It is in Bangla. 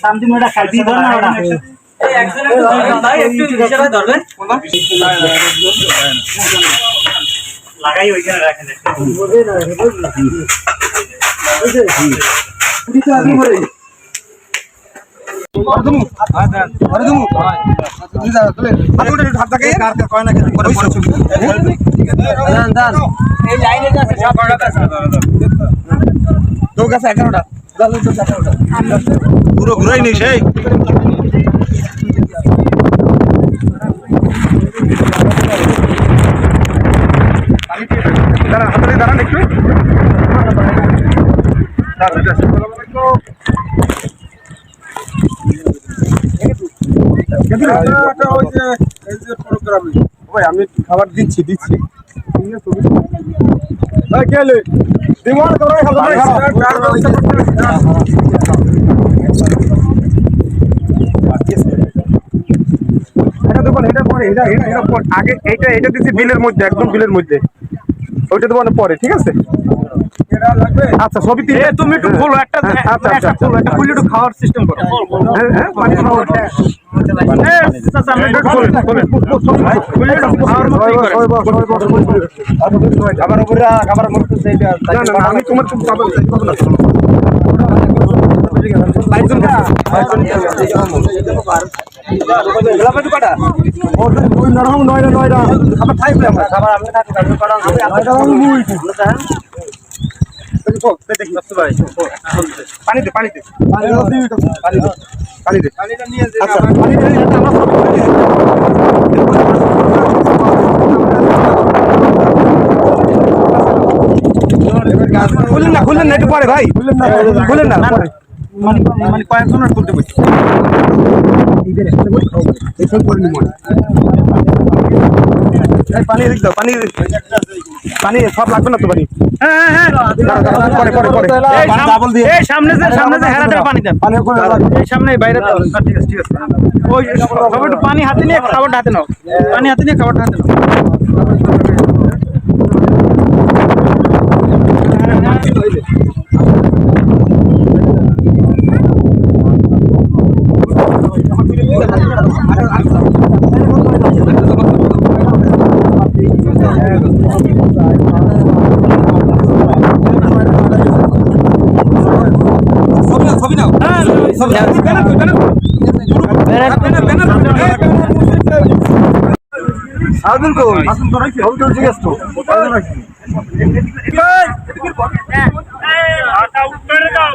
শান্তি মেয়েটা খাইতে পারে না ওটা এই একজনের একটু ইশারা ধরবেন লাগাই ওইখানে রাখেন বুঝে না বুঝে পুরি তো আগে মরে আরদমু আরদমু তুই যা চলে আরে হাত থাকে কার কয় না কিছু করে পড়ে ছবি দান দান এই লাইনে আছে সব বড় আছে তো গাছে 11টা দাও তো 11টা পুরো ঘুরাই নি সেই দাঁড়ান হাতে দাঁড়ান একটু ভাই আমি খাবার দিচ্ছি আগে এটা দিচ্ছি বিলের মধ্যে একদম বিলের মধ্যে ওইটা তো মানে পরে ঠিক আছে আচ্ছা সবই তুমি একটু খোলো একটা আচ্ছা খোলো একটা খুলে একটু খাওয়ার সিস্টেম করো হ্যাঁ পানি খাওয়ার খাবার উপরে খাবার আমি তোমার পানিতে পানিতে পানিটা নিয়ে খুললেন না একটু পরে ভাই খুললেন না মানে কয়েকজনের খুলতে বলছি পানি দিক দাও পানি সব লাগবে না তো পানি সামনে হেরাতে পানি দেন সামনে বাইরে ঠিক আছে ওই একটু পানি হাতে নিয়ে খাবারটা হাতে নাও পানি হাতে নিয়ে খাবারটা হাতে নাও আগুন তো আসুন তো রাখি হবে তো ঠিক আছে তো এই আটা উঠে দাও